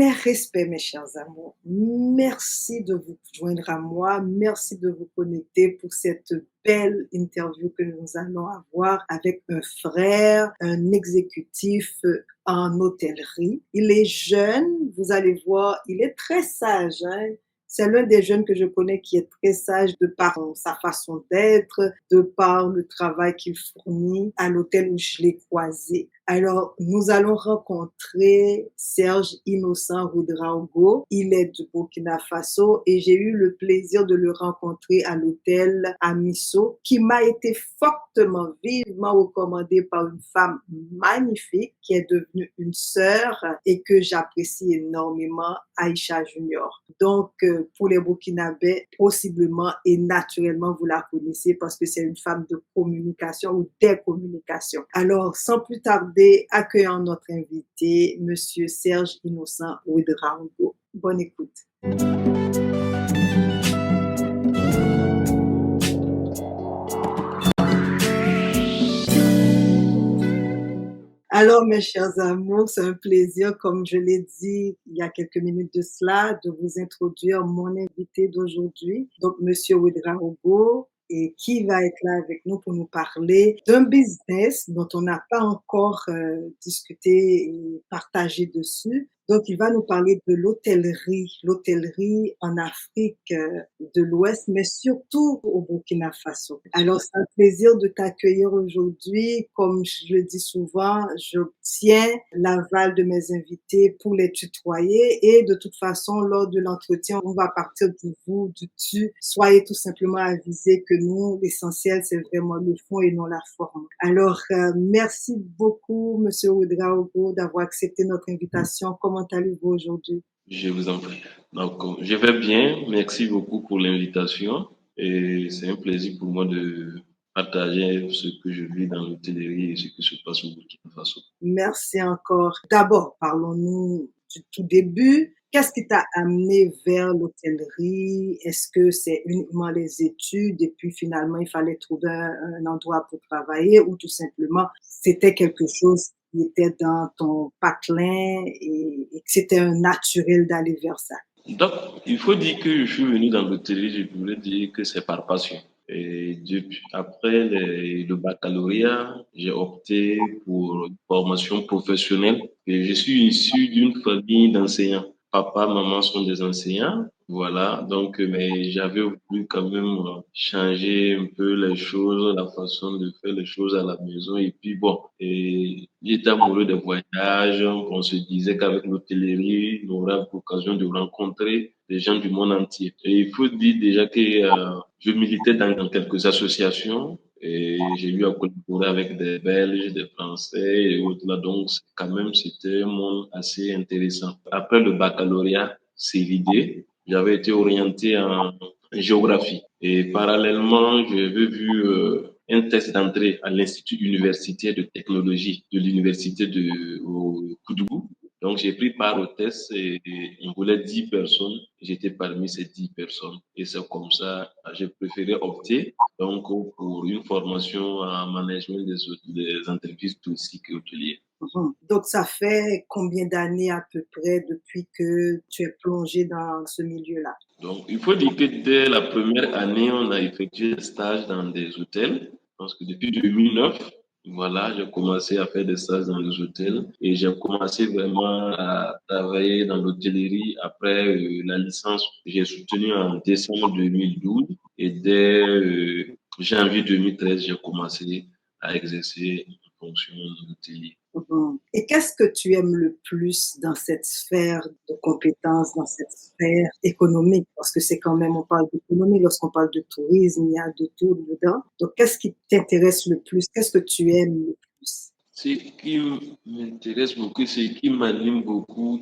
Honneur, respect, mes chers amours. Merci de vous joindre à moi. Merci de vous connecter pour cette belle interview que nous allons avoir avec un frère, un exécutif en hôtellerie. Il est jeune, vous allez voir, il est très sage, hein. C'est l'un des jeunes que je connais qui est très sage de par sa façon d'être, de par le travail qu'il fournit à l'hôtel où je l'ai croisé. Alors, nous allons rencontrer Serge Innocent Ouedraogo. Il est du Burkina Faso et j'ai eu le plaisir de le rencontrer à l'hôtel Amiso, qui m'a été fortement, vivement recommandé par une femme magnifique qui est devenue une sœur et que j'apprécie énormément, Aïcha Junior. Donc, pour les Burkinabés, possiblement et naturellement, vous la connaissez parce que c'est une femme de communication ou des communications. Alors, sans plus tarder, accueillons notre invité, Monsieur Serge Innocent Ouedraogo. Bonne écoute. Alors, mes chers amours, c'est un plaisir, comme je l'ai dit il y a quelques minutes de cela, de vous introduire mon invité d'aujourd'hui, donc Monsieur Ouedraogo, et qui va être là avec nous pour nous parler d'un business dont on n'a pas encore discuté et partagé dessus. Donc, il va nous parler de l'hôtellerie en Afrique de l'Ouest, mais surtout au Burkina Faso. Alors, c'est un plaisir de t'accueillir aujourd'hui. Comme je le dis souvent, j'obtiens l'aval de mes invités pour les tutoyer et de toute façon, lors de l'entretien, on va partir du vous, du tu. Soyez tout simplement avisés que nous, l'essentiel, c'est vraiment le fond et non la forme. Alors, merci beaucoup, Monsieur Ouedraogo, d'avoir accepté notre invitation. Comment allez-vous aujourd'hui? Je vous en prie. Donc, je vais bien. Merci beaucoup pour l'invitation. Et c'est un plaisir pour moi de partager ce que je vis dans l'hôtellerie et ce qui se passe au Burkina Faso. Merci encore. D'abord, parlons-nous du tout début. Qu'est-ce qui t'a amené vers l'hôtellerie? Est-ce que c'est uniquement les études et puis finalement il fallait trouver un endroit pour travailler ou tout simplement c'était quelque chose qui était dans ton patelin et que c'était un naturel d'aller vers ça? Donc, il faut dire que je suis venu dans l'hôtellerie, je voulais dire que c'est par passion. Et après le baccalauréat, j'ai opté pour une formation professionnelle. Et je suis issu d'une famille d'enseignants. Papa, maman sont des enseignants. Voilà. Donc, mais j'avais voulu quand même changer un peu les choses, la façon de faire les choses à la maison. Et puis bon, et j'étais amoureux des voyages. On se disait qu'avec l'hôtellerie, on aura l'occasion de rencontrer des gens du monde entier. Et il faut dire déjà que je militais dans quelques associations et j'ai eu à collaborer avec des Belges, des Français et autres là. Donc, quand même, c'était un monde assez intéressant. Après le baccalauréat, c'est l'idée. J'avais été orienté en géographie et parallèlement, j'avais vu un test d'entrée à l'Institut universitaire de technologie de l'université de au Koudou. Donc, j'ai pris part au test et on voulait 10 personnes. J'étais parmi ces 10 personnes. Et c'est comme ça, j'ai préféré opter donc pour une formation en management des entreprises touristiques et hôtelières. Donc, ça fait combien d'années à peu près depuis que tu es plongé dans ce milieu-là? Donc, il faut dire que dès la première année, on a effectué des stages dans des hôtels. Parce que depuis 2009, voilà, j'ai commencé à faire des stages dans les hôtels et j'ai commencé vraiment à travailler dans l'hôtellerie après la licence que j'ai soutenue en décembre 2012 et dès janvier 2013, j'ai commencé à exercer une fonction d'hôtelier. Et qu'est-ce que tu aimes le plus dans cette sphère de compétences, dans cette sphère économique? Parce que c'est quand même, on parle d'économie, lorsqu'on parle de tourisme, il y a de tout dedans. Donc, qu'est-ce qui t'intéresse le plus? Qu'est-ce que tu aimes le plus? Ce qui m'intéresse beaucoup, ce qui m'anime beaucoup,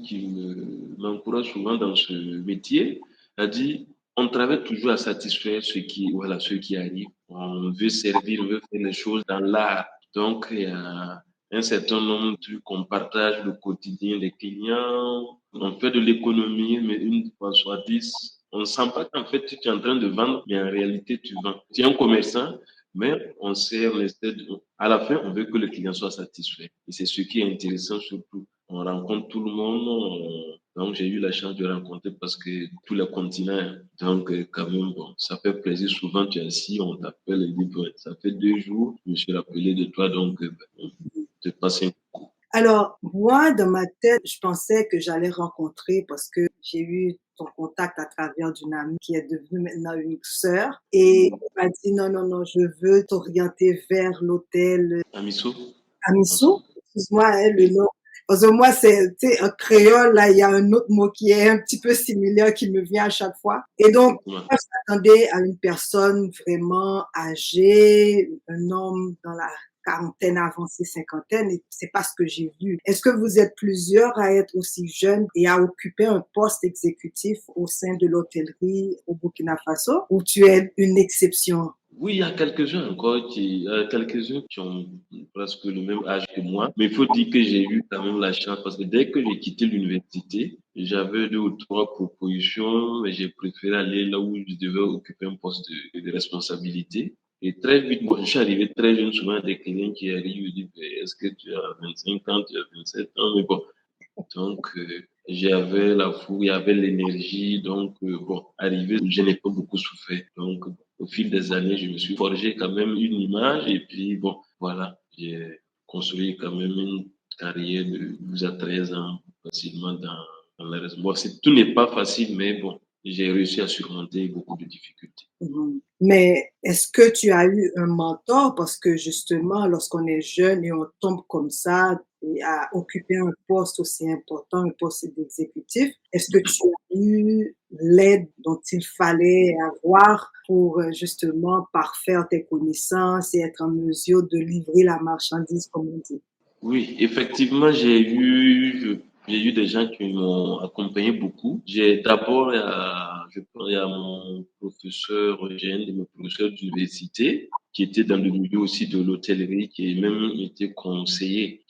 m'encourage souvent dans ce métier, c'est-à-dire, on travaille toujours à satisfaire ceux qui arrivent. On veut servir, on veut faire les choses dans l'art. Donc, il y a un certain nombre de trucs qu'on partage le quotidien des clients. On fait de l'économie, mais une fois soit 10, on ne sent pas qu'en fait tu es en train de vendre, mais en réalité tu vends. Tu es un commerçant, mais à la fin, on veut que le client soit satisfait. Et c'est ce qui est intéressant surtout. On rencontre tout le monde, Donc, j'ai eu la chance de rencontrer parce que tous les continents, donc quand même, bon, ça fait plaisir. Souvent, tu es assis, on t'appelle et dit, bon, ça fait 2 jours, je me suis rappelé de toi, donc on te passe un coup. Alors, moi, dans ma tête, je pensais que j'allais rencontrer parce que j'ai eu ton contact à travers d'une amie qui est devenue maintenant une sœur et elle m'a dit: «Non, non, non, je veux t'orienter vers l'hôtel Amiso? Amiso». Excuse-moi, hein, le Oui, nom parce que moi, c'est, tu sais, en créole, là, il y a un autre mot qui est un petit peu similaire qui me vient à chaque fois et donc effectivement. moi, je m'attendais à une personne vraiment âgée, un homme dans la quarantaine avancée, cinquantaine et c'est pas ce que j'ai vu. Est-ce que vous êtes plusieurs à être aussi jeunes et à occuper un poste exécutif au sein de l'hôtellerie au Burkina Faso ou tu es une exception? Oui, il y a quelques-uns encore il y a quelques-uns qui ont presque le même âge que moi. Mais il faut dire que j'ai eu quand même la chance parce que dès que j'ai quitté l'université, j'avais 2 ou 3 propositions, mais j'ai préféré aller là où je devais occuper un poste de responsabilité. Et très vite, moi, je suis arrivé très jeune, souvent des clients qui arrivent et disent, mais est-ce que tu as 25 ans, tu as 27 ans, mais bon. Donc, j'avais la fougue, il y avait l'énergie. Donc, bon, arrivé, je n'ai pas beaucoup souffert. Donc, au fil des années, je me suis forgé quand même une image. Et puis, bon, voilà, j'ai construit quand même une carrière de 12 à 13 ans facilement dans la raison. Bon, tout n'est pas facile, mais bon, j'ai réussi à surmonter beaucoup de difficultés. Mhm. Mais est-ce que tu as eu un mentor? Parce que justement, lorsqu'on est jeune et on tombe comme ça et à occuper un poste aussi important, un poste d'exécutif, est-ce que tu as eu l'aide dont il fallait avoir pour justement parfaire tes connaissances et être en mesure de livrer la marchandise, comme on dit? Oui, effectivement, j'ai eu des gens qui m'ont accompagné beaucoup. J'ai d'abord, je pense, il y a mon professeur, j'ai un de mes professeurs d'université qui était dans le milieu aussi de l'hôtellerie, qui était conseiller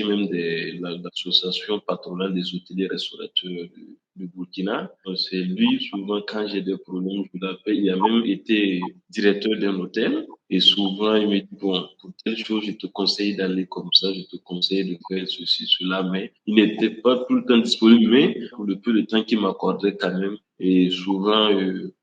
même de l'association patronale des hôteliers restaurateurs du Burkina. Donc, c'est lui, souvent, quand j'ai des problèmes, je l'appelle. Il a même été directeur d'un hôtel. Et souvent, il me dit, bon, pour telle chose, je te conseille d'aller comme ça, je te conseille de faire ceci, cela, mais il n'était pas tout le temps disponible, mais pour le peu de temps qu'il m'accordait quand même, et souvent,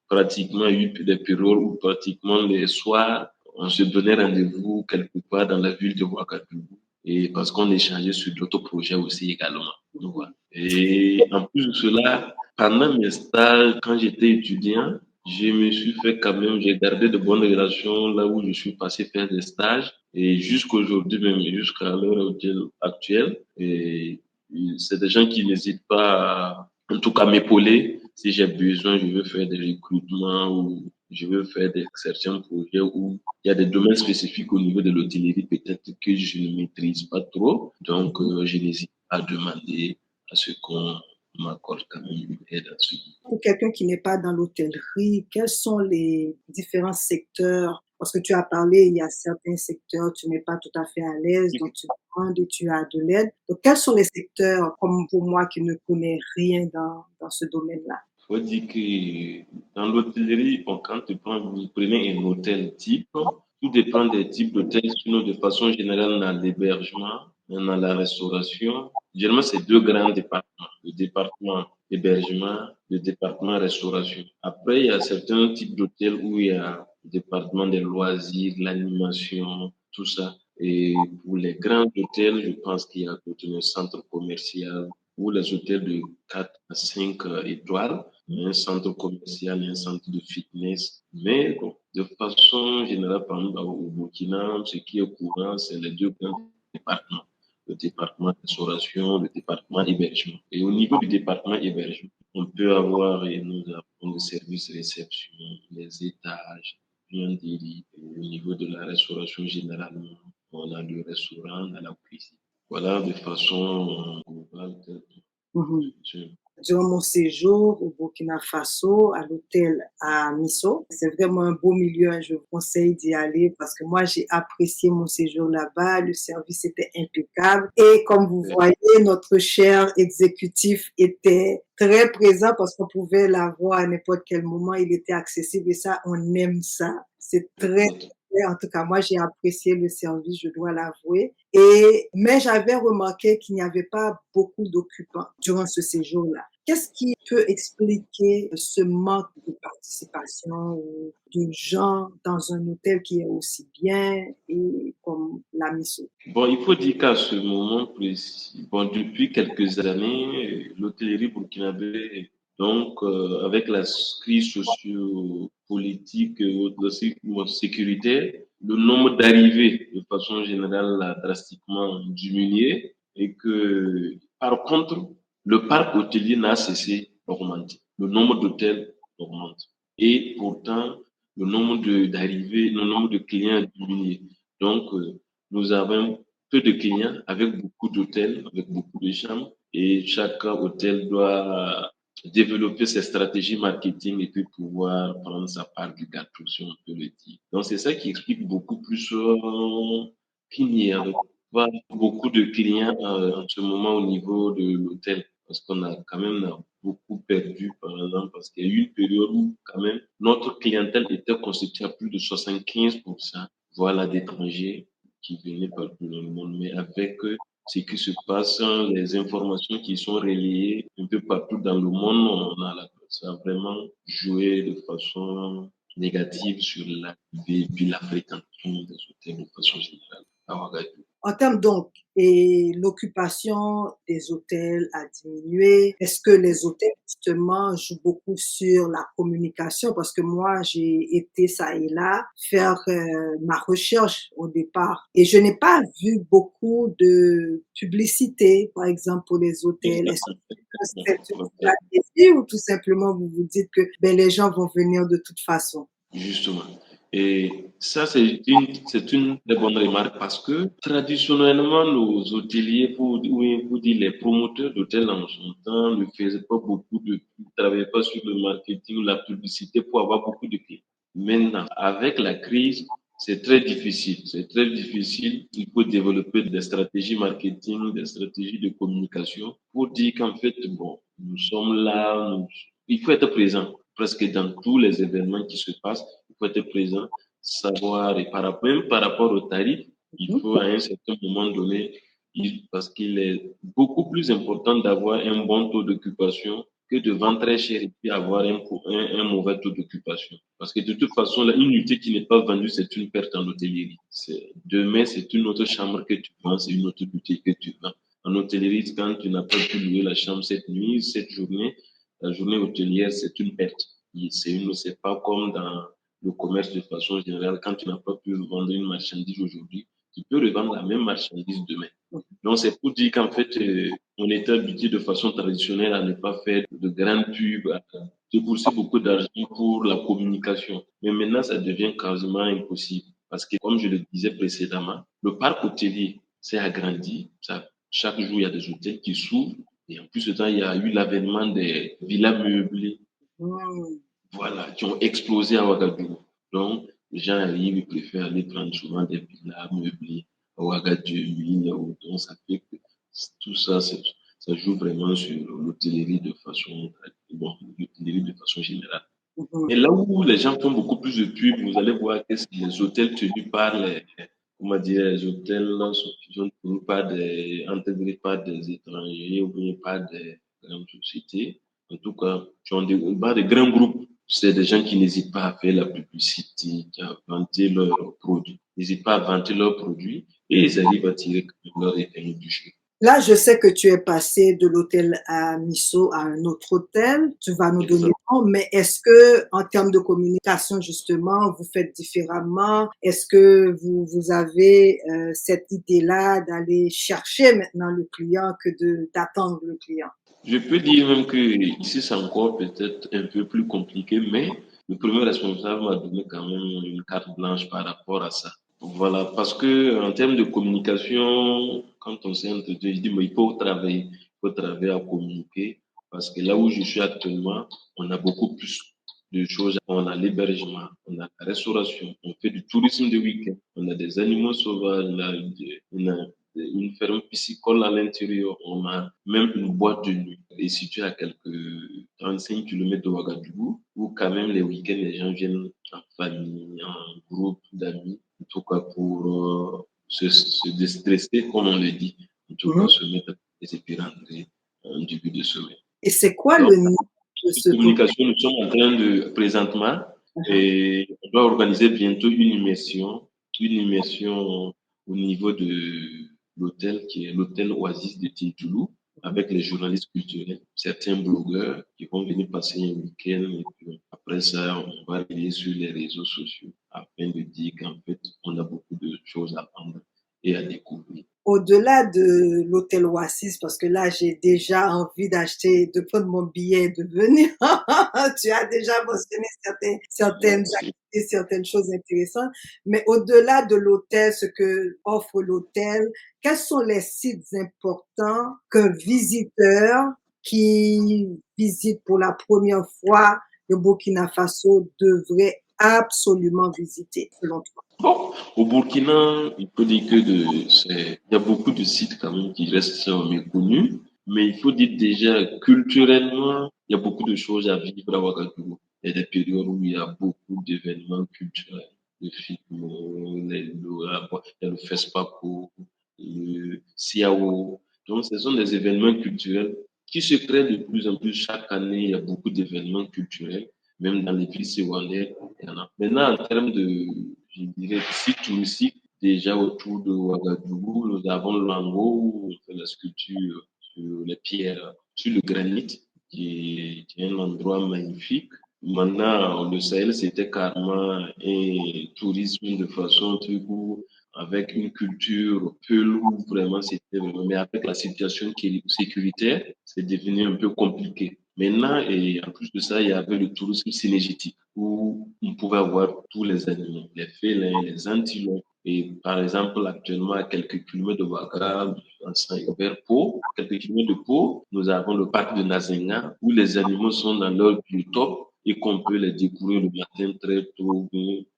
pratiquement, il y a eu des périodes où pratiquement les soirs, on se donnait rendez-vous quelque part dans la ville de Ouagadougou, et parce qu'on échangeait sur d'autres projets aussi également. Donc, voilà. Et en plus de cela, pendant mes stages, quand j'étais étudiant, je me suis fait quand même, j'ai gardé de bonnes relations là où je suis passé faire des stages et jusqu'aujourd'hui même, jusqu'à l'heure actuelle. Et c'est des gens qui n'hésitent pas, en tout cas, m'épauler si j'ai besoin, je veux faire des recrutements ou je veux faire certains projets où il y a des domaines spécifiques au niveau de l'hôtellerie peut-être que je ne maîtrise pas trop. Donc, je n'hésite pas à demander à ce qu'on m'accorde quand même une aide à ce niveau. Pour quelqu'un qui n'est pas dans l'hôtellerie, quels sont les différents secteurs? Parce que tu as parlé, il y a certains secteurs, tu n'es pas tout à fait à l'aise, donc tu demandes et tu as de l'aide. Donc, quels sont les secteurs, comme pour moi qui ne connais rien dans ce domaine-là? Faut dire que dans l'hôtellerie, bon, quand vous prenez un hôtel type, tout dépend des types d'hôtels. Sinon, de façon générale, on a l'hébergement, on a la restauration. Généralement, c'est 2 grands départements. Le département hébergement, le département restauration. Après, il y a certains types d'hôtels où il y a le département des loisirs, l'animation, tout ça. Et pour les grands hôtels, je pense qu'il y a tout un centre commercial ou les hôtels de 4 à 5 étoiles, un centre commercial, un centre de fitness. Mais bon, de façon générale, par exemple, au Burkina, ce qui est courant, c'est les 2 grands départements. Le département restauration, le département hébergement. Et au niveau du département hébergement, on peut avoir, et nous avons le service réception, les étages, bien dit, au niveau de la restauration, généralement, on a le restaurant, on a la cuisine. Voilà de façon globale. Mhm. Durant mon séjour au Burkina Faso, à l'hôtel à Misso. C'est vraiment un beau milieu, hein, je vous conseille d'y aller parce que moi, j'ai apprécié mon séjour là-bas. Le service était impeccable. Et comme vous voyez, notre cher exécutif était très présent parce qu'on pouvait l'avoir à n'importe quel moment. Il était accessible et ça, on aime ça. C'est très Ouais, en tout cas, moi, j'ai apprécié le service, je dois l'avouer. Mais j'avais remarqué qu'il n'y avait pas beaucoup d'occupants durant ce séjour-là. Qu'est-ce qui peut expliquer ce manque de participation ou de gens dans un hôtel qui est aussi bien et comme la Misso? Bon, il faut dire qu'à ce moment précis, bon, depuis quelques années, l'hôtellerie burkinabé, donc, avec la crise socio-politique et aussi sécuritaire, le nombre d'arrivées, de façon générale, a drastiquement diminué et que, par contre, le parc hôtelier n'a cessé d'augmenter. Le nombre d'hôtels augmente. Et pourtant, d'arrivées, le nombre de clients a diminué. Donc, nous avons peu de clients avec beaucoup d'hôtels, avec beaucoup de chambres et chaque hôtel doit développer ses stratégies marketing et puis pouvoir prendre sa part du gâteau, si on peut le dire. Donc, c'est ça qui explique beaucoup plus qu'il n'y a pas beaucoup de clients en ce moment au niveau de l'hôtel parce qu'on a quand même beaucoup perdu, par exemple, parce qu'il y a eu une période où quand même notre clientèle était constituée à plus de 75%, voilà, d'étrangers qui venaient partout dans le monde. Mais avec ce qui se passe, les informations qui sont relayées un peu partout dans le monde, ça a vraiment joué de façon négative sur l'arrivée et puis la fréquentation des hôtels de façon générale à Ouagadougou. En termes donc, et l'occupation des hôtels a diminué. Est-ce que les hôtels, justement, jouent beaucoup sur la communication? Parce que moi, j'ai été ça et là faire ma recherche au départ et je n'ai pas vu beaucoup de publicité, par exemple, pour les hôtels. Est-ce que c'est une stratégie ou tout simplement vous vous dites que ben, les gens vont venir de toute façon? Justement. Et ça, c'est une très bonne remarque parce que traditionnellement, nos hôteliers, pour dire les promoteurs d'hôtels en son temps, ne faisaient pas ne travaillaient pas sur le marketing, la publicité pour avoir beaucoup de clients. Maintenant, avec la crise, c'est très difficile. C'est très difficile. Il faut développer des stratégies marketing, des stratégies de communication pour dire qu'en fait, bon, nous sommes là, il faut être présent presque dans tous les événements qui se passent. Il faut être présent, savoir, et même par rapport au tarif, il Mhm. faut à un certain moment donné, parce qu'il est beaucoup plus important d'avoir un bon taux d'occupation que de vendre très cher et puis avoir un mauvais taux d'occupation. Parce que de toute façon, là, une unité qui n'est pas vendue, c'est une perte en hôtellerie. Demain, c'est une autre chambre que tu vends, c'est une autre unité que tu vends. En hôtellerie, quand tu n'as pas pu louer la chambre cette nuit, cette journée, la journée hôtelière, c'est une perte. C'est pas comme dans le commerce de façon générale. Quand tu n'as pas pu vendre une marchandise aujourd'hui, tu peux revendre la même marchandise demain. Donc, c'est pour dire qu'en fait, on était habitué de façon traditionnelle à ne pas faire de grandes pubs, à débourser beaucoup d'argent pour la communication. Mais maintenant, ça devient quasiment impossible. Parce que, comme je le disais précédemment, le parc hôtelier s'est agrandi. Chaque jour, il y a des hôtels qui s'ouvrent. Et en plus de ça, il y a eu l'avènement des villas meublées, Mm. voilà, qui ont explosé à Ouagadougou. Donc, les gens arrivent, ils préfèrent aller prendre souvent des villas meublées à Ouagadougou. Donc, ça fait que tout ça, ça joue vraiment sur l'hôtellerie de façon, bon, l'hôtellerie de façon générale. Mhm. Et là où les gens font beaucoup plus de pubs, vous allez voir que c'est les hôtels tenus par comment dire, les hôtels qui sont tenus par intégrés par des étrangers ou bien par des grandes sociétés. En tout cas, par des grands groupes. C'est des gens qui n'hésitent pas à faire la publicité, à vanter leurs produits. Ils n'hésitent pas à vanter leurs produits et ils arrivent à tirer leur épingle du jeu. Là, je sais que tu es passé de l'hôtel à Misso à un autre hôtel. Tu vas nous donner Exact. le nom, mais est-ce que, en termes de communication, justement, vous faites différemment? Est-ce que vous avez cette idée-là d'aller chercher maintenant le client que d'attendre le client? Je peux dire même que ici, c'est encore peut-être un peu plus compliqué, mais le premier responsable m'a donné quand même une carte blanche par rapport à ça. Voilà, parce que en termes de communication, quand on s'est entretenu, je dis, mais il faut travailler à communiquer, parce que là où je suis actuellement, on a beaucoup plus de choses. On a l'hébergement, on a la restauration, on fait du tourisme de week-end, on a des animaux sauvages, on a une ferme piscicole à l'intérieur. On a même une boîte de nuit est située à quelques 35 kilomètres de Ouagadougou, où quand même les week-ends, les gens viennent en famille, en groupe d'amis, en tout cas pour se déstresser, comme on le dit, en tout cas se mettre et puis rentrer en début de semaine. Et c'est quoi Donc, le nom de ce communication, nous sommes en train de, présentement, et on doit organiser bientôt une immersion au niveau de l'hôtel, qui est l'hôtel Oasis de Tintoulou, avec les journalistes culturels, certains blogueurs qui vont venir passer un week-end, et puis après ça, on va aller sur les réseaux sociaux afin de dire qu'en fait, on a beaucoup de choses à apprendre et à découvrir. Au-delà de l'hôtel Oasis, parce que là, j'ai déjà envie d'acheter, de prendre mon billet et de venir. Tu as déjà mentionné certaines activités, certaines choses intéressantes. Mais au-delà de l'hôtel, ce que offre l'hôtel, quels sont les sites importants qu'un visiteur qui visite pour la première fois le Burkina Faso devrait absolument visiter, selon toi? Bon, au Burkina, il faut dire que il y a beaucoup de sites quand même qui restent méconnus, mais il faut dire déjà culturellement, il y a beaucoup de choses à vivre à Ouagadougou. Il y a des périodes où il y a beaucoup d'événements culturels, le film, il y a le FESPACO, le CIAO. Donc, ce sont des événements culturels qui se créent de plus en plus chaque année. Il y a beaucoup d'événements culturels, même dans les villes secondaires. Il y en a. Maintenant, en termes de, je dirais, sites touristiques, déjà autour de Ouagadougou, nous avons l'Ango, où on fait la sculpture sur les pierres, sur le granit, qui est un endroit magnifique. Maintenant, le Sahel, c'était carrément un tourisme de façon très cool, avec une culture Peul où vraiment c'était vraiment, mais avec la situation sécuritaire, c'est devenu un peu compliqué. Maintenant, et en plus de ça, il y avait le tourisme synergétique où on pouvait avoir tous les animaux, les félins, les antilopes. Et par exemple, actuellement, à quelques kilomètres de Ouaga, vers Pau, quelques kilomètres de Pau, nous avons le parc de Nazenga où les animaux sont dans leur top et qu'on peut les découvrir le matin très tôt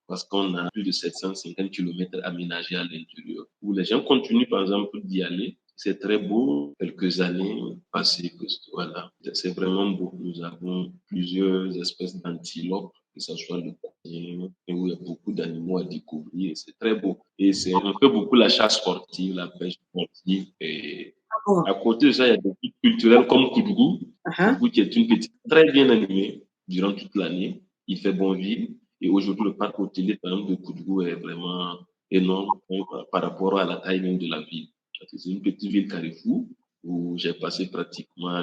parce qu'on a plus de 750 kilomètres aménagés à l'intérieur, où les gens continuent, par exemple, d'y aller. C'est très beau, quelques années passées, voilà. C'est vraiment beau. Nous avons plusieurs espèces d'antilopes, que ce soit le courrier, où il y a beaucoup d'animaux à découvrir. C'est très beau. Et on fait beaucoup la chasse sportive, la pêche sportive. Et à côté de ça, il y a des sites culturels comme Koudougou. Koudougou qui est une petite très bien animée durant toute l'année. Il fait bon vivre. Et aujourd'hui, le parc hôtelier, par exemple, de Koudougou est vraiment énorme par rapport à la taille même de la ville. C'est une petite ville Carrefour où j'ai passé pratiquement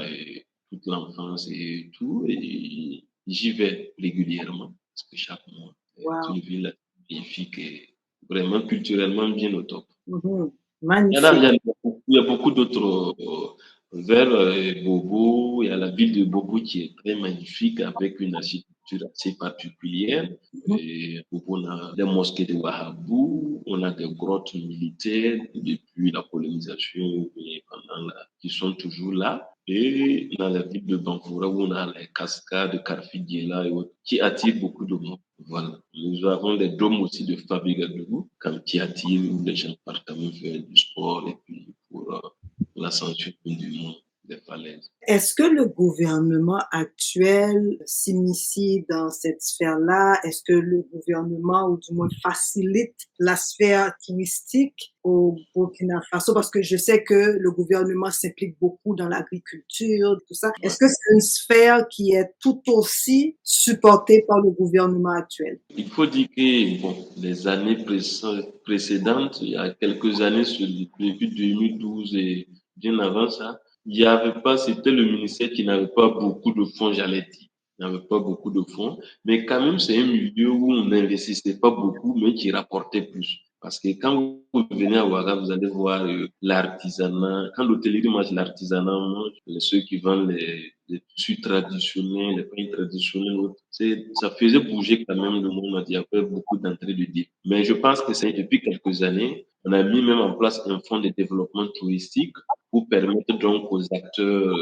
toute l'enfance et tout. Et j'y vais régulièrement, parce que chaque mois, c'est une ville magnifique et vraiment culturellement bien au top. Magnifique. Il y a beaucoup d'autres vers Bobo. Il y a la ville de Bobo qui est très magnifique avec une architecture assez particulière. Et Bobo, on a des mosquées de Wahabou, on a des grottes militaires depuis la colonisation et qui sont toujours là. Et dans la ville de Banfoura où on a les cascades de Karfidjela et autres, qui attirent beaucoup de monde. Voilà. Nous avons des dômes aussi de Fabrigadougou, qui attirent où les gens partent quand même faire du sport et puis pour l'ascension du mont des falaises. Est-ce que le gouvernement actuel s'initie dans cette sphère-là? Est-ce que le gouvernement, ou du moins facilite la sphère touristique au Burkina Faso? Parce que je sais que le gouvernement s'implique beaucoup dans l'agriculture, tout ça. Est-ce que c'est une sphère qui est tout aussi supportée par le gouvernement actuel? Il faut dire que bon, les années précédentes, il y a quelques années, depuis 2012 et bien avant ça, il n'y avait pas, c'était le ministère qui n'avait pas beaucoup de fonds, j'allais dire. Il n'avait pas beaucoup de fonds, mais quand même, c'est un milieu où on n'investissait pas beaucoup, mais qui rapportait plus. Parce que quand vous venez à Ouaga, vous allez voir l'artisanat. Quand l'hôtellerie mange l'artisanat, ceux qui vendent les tissus traditionnels, les pains traditionnels, ça faisait bouger quand même le monde. Il y avait beaucoup d'entrées de dés. Mais je pense que c'est depuis quelques années, on a mis même en place un fonds de développement touristique pour permettre donc aux acteurs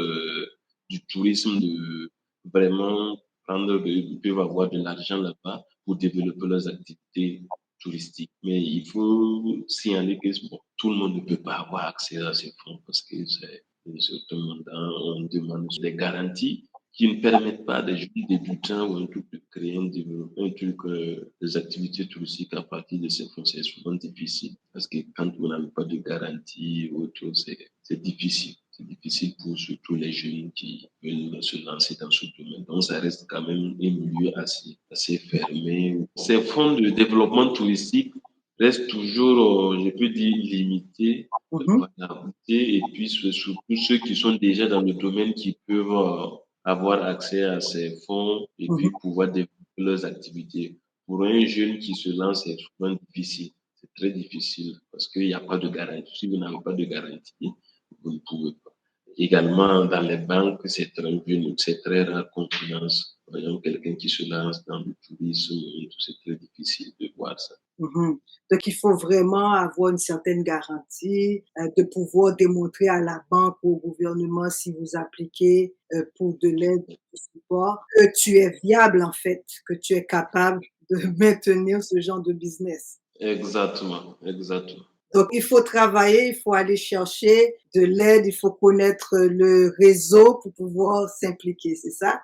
du tourisme de vraiment ils peuvent avoir de l'argent là-bas pour développer leurs activités touristique. Mais il faut signaler que bon, tout le monde ne peut pas avoir accès à ces fonds parce que c'est un certain montant, on demande des garanties qui ne permettent pas à des jeunes débutants ou un truc de créer un truc, des activités touristiques à partir de ces fonds, c'est souvent difficile parce que quand on n'a pas de garantie ou autre, c'est difficile. C'est difficile pour surtout les jeunes qui veulent se lancer dans ce domaine. Donc, ça reste quand même un milieu assez fermé. Ces fonds de développement touristique restent toujours, je peux dire, limités. Mhm, Voilà. Et puis, c'est surtout ceux qui sont déjà dans le domaine qui peuvent avoir accès à ces fonds et puis mhm. pouvoir développer leurs activités. Pour un jeune qui se lance, c'est souvent difficile. C'est très difficile parce qu'il n'y a pas de garantie. Si vous n'avez pas de garantie, vous ne pouvez pas. Également, dans les banques, c'est très rare qu'on finance. Par exemple, quelqu'un qui se lance dans le tourisme, c'est très difficile de voir ça. Mhm. Donc, il faut vraiment avoir une certaine garantie, de pouvoir démontrer à la banque ou au gouvernement si vous appliquez pour de l'aide, du support, que tu es viable en fait, que tu es capable de maintenir ce genre de business. Exactement, exactement. Donc, il faut travailler, il faut aller chercher de l'aide, il faut connaître le réseau pour pouvoir s'impliquer, c'est ça?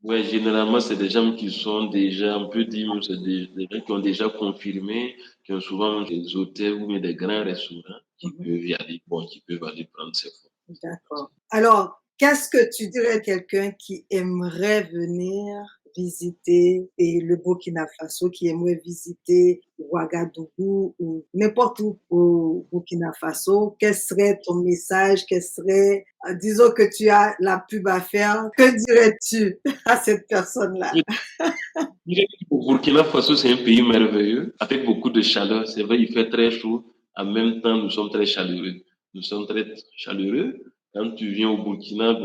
Ouais, généralement, c'est des gens qui sont déjà, on peut dire, même c'est des gens qui ont déjà confirmé, qui ont souvent des hôtels ou bien des grands restaurants qui Mhm. peuvent y aller, bon, qui peuvent aller prendre ces fonds. D'accord. Alors, qu'est-ce que tu dirais à quelqu'un qui aimerait venir visiter et le Burkina Faso, qui aimerait visiter Ouagadougou ou n'importe où au Burkina Faso? Quel serait ton message? Quel serait, disons que tu as la pub à faire, que dirais-tu à cette personne-là? Je dirais qu'au Burkina Faso, c'est un pays merveilleux, avec beaucoup de chaleur. C'est vrai, il fait très chaud. En même temps, nous sommes très chaleureux. Nous sommes très chaleureux. Quand tu viens au Burkina,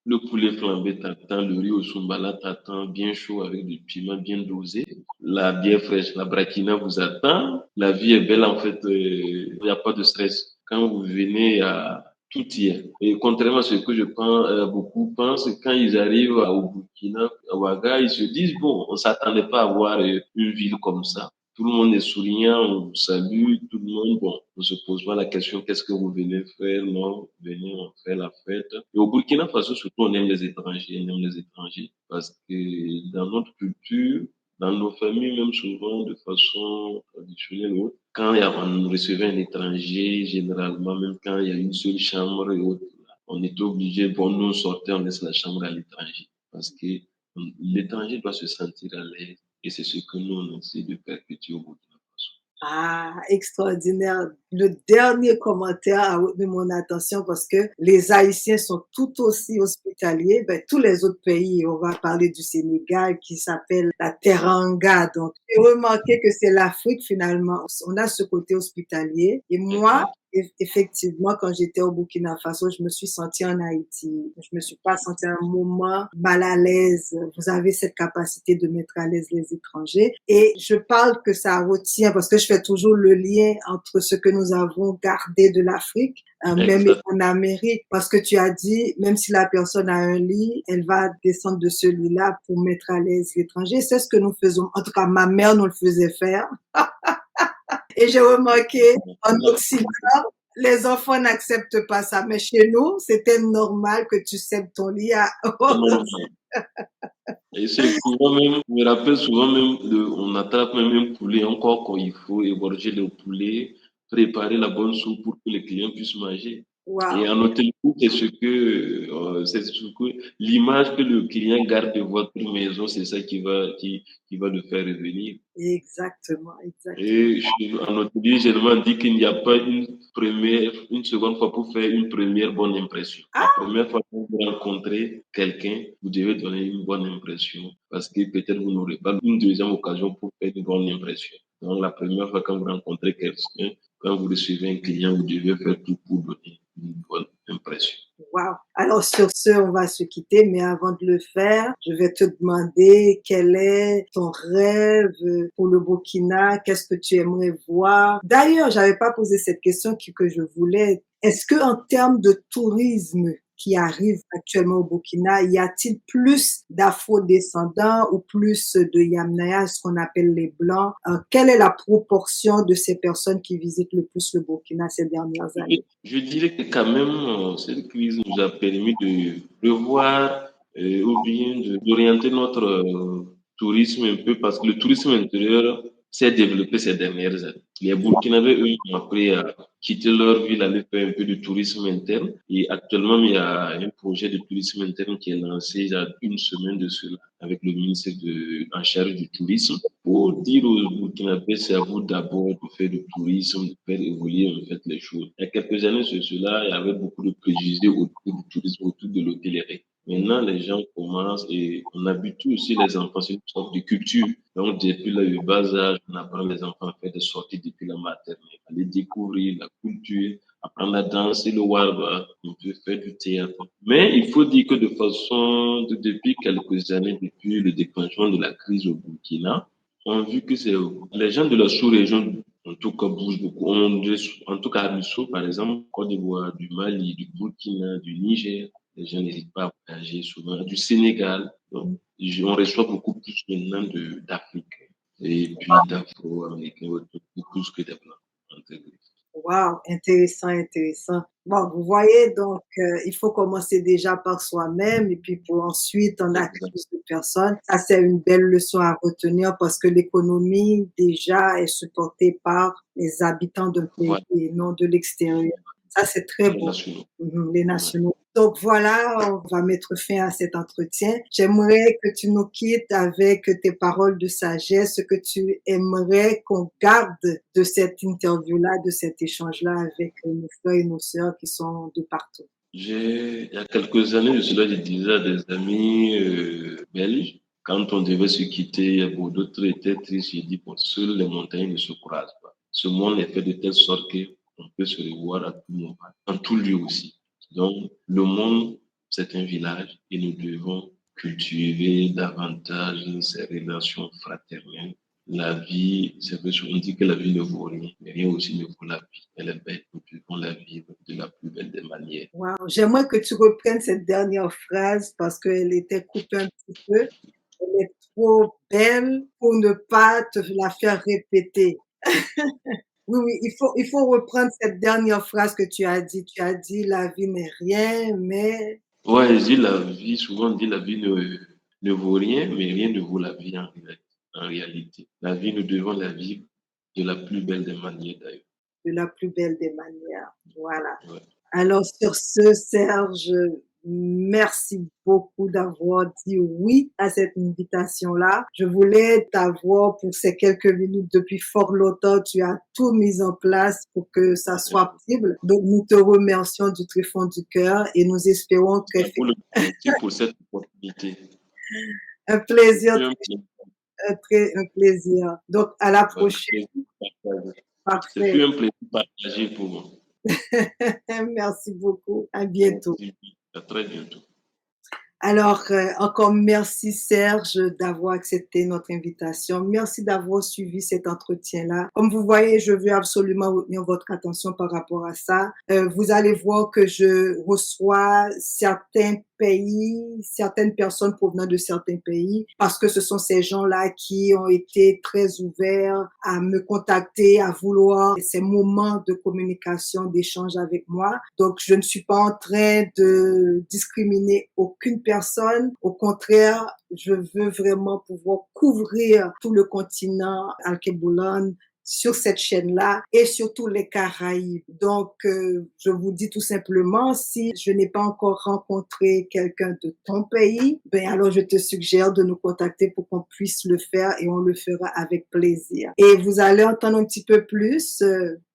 le poulet flambé t'attend, le riz au Soumbala t'attend, bien chaud avec du piment bien dosé. La bière fraîche, la brakina vous attend. La vie est belle, en fait. Il n'y a pas de stress. Quand vous venez à tout y est. Et contrairement à ce que je pense, beaucoup pensent, quand ils arrivent au Burkina, à Ouaga, ils se disent, bon, on s'attendait pas à voir une ville comme ça. Tout le monde est souriant, on vous salue, tout le monde, bon, on se pose pas la question, qu'est-ce que vous venez faire? Non, venez, on fait la fête. Et au Burkina Faso, surtout, on aime les étrangers, on aime les étrangers. Parce que dans notre culture, dans nos familles, même souvent, de façon traditionnelle, quand on recevait un étranger, généralement, même quand il y a une seule chambre et autres, on était obligé, bon, nous on sortait, on laisse la chambre à l'étranger. Parce que l'étranger doit se sentir à l'aise. Et c'est ce que nous, on essaie de perpétuer au Burkina Faso. Ah, extraordinaire. Le dernier commentaire a retenu mon attention parce que les Haïtiens sont tout aussi hospitaliers. Ben, tous les autres pays, on va parler du Sénégal qui s'appelle la Teranga. Donc, j'ai remarqué que c'est l'Afrique finalement. On a ce côté hospitalier. Et moi, Exact. effectivement, quand j'étais au Burkina Faso, je me suis sentie en Haïti. Je me suis pas sentie un moment mal à l'aise. Vous avez cette capacité de mettre à l'aise les étrangers. Et je parle que ça retient parce que je fais toujours le lien entre ce que nous avons gardé de l'Afrique, même Exact. en Amérique, parce que tu as dit, même si la personne a un lit, elle va descendre de ce lit-là pour mettre à l'aise l'étranger. C'est ce que nous faisons. En tout cas, ma mère nous le faisait faire. Et j'ai remarqué en Occident, les enfants n'acceptent pas ça. Mais chez nous, c'était normal que tu cèdes ton lit à... C'est normal. Et c'est souvent même, je me rappelle souvent même, on attrape même un poulet encore quand il faut égorger le poulet, préparer la bonne soupe pour que les clients puissent manger. Et Wow. en hôtel, c'est ce que l'image que le client garde de votre maison, c'est ça qui va le faire revenir. Exactement, exactement. Et en hôtelier, généralement, on dit qu'il n'y a pas une seconde fois pour faire une première bonne impression. La Ah, première fois que vous rencontrez quelqu'un, vous devez donner une bonne impression parce que peut-être vous n'aurez pas une deuxième occasion pour faire une bonne impression. Donc, la première fois quand vous rencontrez quelqu'un, quand vous recevez un client, vous devez faire tout pour donner une bonne impression. wow. Alors sur ce, on va se quitter, mais avant de le faire, je vais te demander quel est ton rêve pour le Burkina, qu'est-ce que tu aimerais voir. D'ailleurs, j'avais pas posé cette question que je voulais. Est-ce que en termes de tourisme, qui arrivent actuellement au Burkina, y a-t-il plus d'afro-descendants ou plus de Yamnaya, ce qu'on appelle les Blancs? Quelle est la proportion de ces personnes qui visitent le plus le Burkina ces dernières années? Je dirais que quand même, cette crise nous a permis de revoir ou bien d'orienter notre tourisme un peu parce que le tourisme intérieur s'est développé ces dernières années. Les Burkinabés, eux, ont appris à quitter leur ville, aller faire un peu de tourisme interne. Et actuellement, il y a un projet de tourisme interne qui est lancé il y a une semaine de cela avec le ministre en charge du tourisme pour dire aux Burkinabés, c'est à vous d'abord de faire du tourisme, de faire évoluer en fait les choses. Il y a quelques années sur cela, il y avait beaucoup de préjugés autour du tourisme, autour de l'hôtellerie. Maintenant, les gens commencent et on habitue aussi les enfants, c'est une sorte de culture. Donc, depuis le bas âge, on apprend les enfants à faire des sorties depuis la maternelle, à les découvrir la culture, apprendre à danser le warba, on peut faire du théâtre. Mais il faut dire que depuis quelques années, depuis le déclenchement de la crise au Burkina, on a vu que c'est les gens de la sous-région, en tout cas, bougent beaucoup. En tout cas, à Bissau, par exemple, Côte d'Ivoire, du Mali, du Burkina, du Niger, les gens n'hésitent pas à voyager souvent, du Sénégal. Donc, on reçoit beaucoup plus maintenant d'Africains et puis d'Afro-Américains, beaucoup plus que des Blancs. Wow, intéressant, intéressant. Bon, vous voyez, donc, il faut commencer déjà par soi-même et puis pour ensuite on accueille plus de personnes. Ça, c'est une belle leçon à retenir parce que l'économie, déjà, est supportée par les habitants d'un pays Voilà, et non de l'extérieur. Ça, c'est très les beau. nationaux. Les Ouais. nationaux. Donc voilà, on va mettre fin à cet entretien. J'aimerais que tu nous quittes avec tes paroles de sagesse, ce que tu aimerais qu'on garde de cette interview-là, de cet échange-là avec nos frères et nos sœurs qui sont de partout. Il y a quelques années de cela, je disais à des amis belges, quand on devait se quitter, bon, d'autres étaient tristes, j'ai dit, bon, seules les montagnes ne se croisent pas. Ce monde est fait de telle sorte qu'on peut se revoir à tout moment, en tout lieu aussi. Donc, le monde, c'est un village et nous devons cultiver davantage ces relations fraternelles. La vie, c'est vrai, on dit que la vie ne vaut rien, mais rien aussi ne vaut la vie. Elle est belle, nous devons la vivre de la plus belle des manières. Wow. J'aimerais que tu reprennes cette dernière phrase parce qu'elle était coupée un petit peu. Elle est trop belle pour ne pas te la faire répéter. Oui, oui, il faut reprendre cette dernière phrase que tu as dit. Tu as dit la vie n'est rien, mais Ouais, je dis la vie, souvent on dit la vie ne vaut rien, mais rien ne vaut la vie en réalité. La vie, nous devons la vivre de la plus belle des manières d'ailleurs. de la plus belle des manières. Voilà. Ouais. Alors sur ce, Serge, merci beaucoup d'avoir dit oui à cette invitation-là. Je voulais t'avoir pour ces quelques minutes depuis fort longtemps. Tu as tout mis en place pour que ça soit possible. Donc nous te remercions du très fond du cœur et nous espérons que Merci pour cette opportunité. un plaisir, C'est un plaisir. un plaisir. Donc à la Ouais, prochaine. partagé. Ce fut Parfait. un plaisir partagé pour moi. Merci beaucoup. À bientôt. Merci. À très bientôt. Alors, encore merci Serge d'avoir accepté notre invitation. Merci d'avoir suivi cet entretien-là. Comme vous voyez, je veux absolument retenir votre attention par rapport à ça. Vous allez voir que je reçois certains pays, certaines personnes provenant de certains pays, parce que ce sont ces gens-là qui ont été très ouverts à me contacter, à vouloir ces moments de communication, d'échange avec moi. Donc, je ne suis pas en train de discriminer aucune personne. Au contraire, je veux vraiment pouvoir couvrir tout le continent Alkebulan sur cette chaîne-là et surtout les Caraïbes. Donc, je vous dis tout simplement, si je n'ai pas encore rencontré quelqu'un de ton pays, ben alors je te suggère de nous contacter pour qu'on puisse le faire et on le fera avec plaisir. Et vous allez entendre un petit peu plus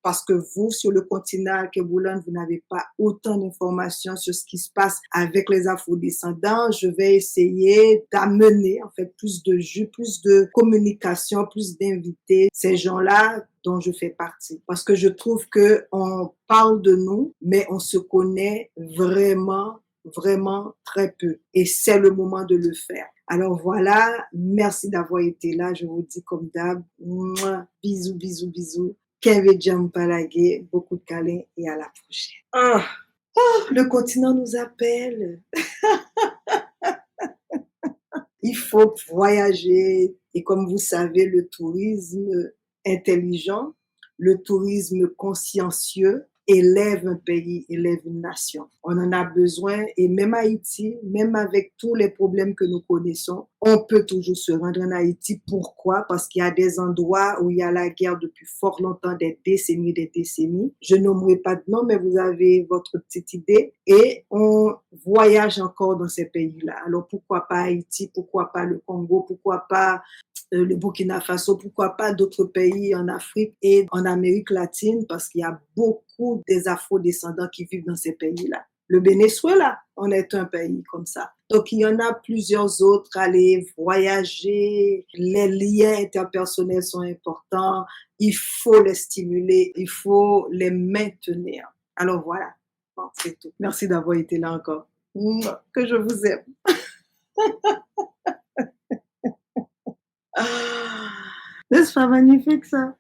parce que vous, sur le continent Alkebulan, vous n'avez pas autant d'informations sur ce qui se passe avec les afrodescendants. Je vais essayer d'amener en fait plus de jus, plus de communication, plus d'invités, ces gens-là dont je fais partie. Parce que je trouve que on parle de nous, mais on se connaît vraiment, vraiment très peu. Et c'est le moment de le faire. Alors voilà, merci d'avoir été là. Je vous dis comme d'hab, bisous, bisous, bisous. Kevin Jampalagé, beaucoup de câlins et à la prochaine. Ah. Le continent nous appelle. Il faut voyager. Et comme vous savez, le tourisme intelligent, le tourisme consciencieux élève un pays, élève une nation. On en a besoin et même Haïti, même avec tous les problèmes que nous connaissons, on peut toujours se rendre en Haïti. Pourquoi? Parce qu'il y a des endroits où il y a la guerre depuis fort longtemps, des décennies, des décennies. Je nommerai pas de nom, mais vous avez votre petite idée et on voyage encore dans ces pays-là. Alors pourquoi pas Haïti? Pourquoi pas le Congo? Pourquoi pas le Burkina Faso, pourquoi pas d'autres pays en Afrique et en Amérique latine, parce qu'il y a beaucoup des afro-descendants qui vivent dans ces pays-là. Le Venezuela, on est un pays comme ça. Donc, il y en a plusieurs autres. Aller voyager, les liens interpersonnels sont importants. Il faut les stimuler, il faut les maintenir. Alors voilà, bon, c'est tout. Merci d'avoir été là encore. Que je vous aime. N'est-ce pas magnifique ça?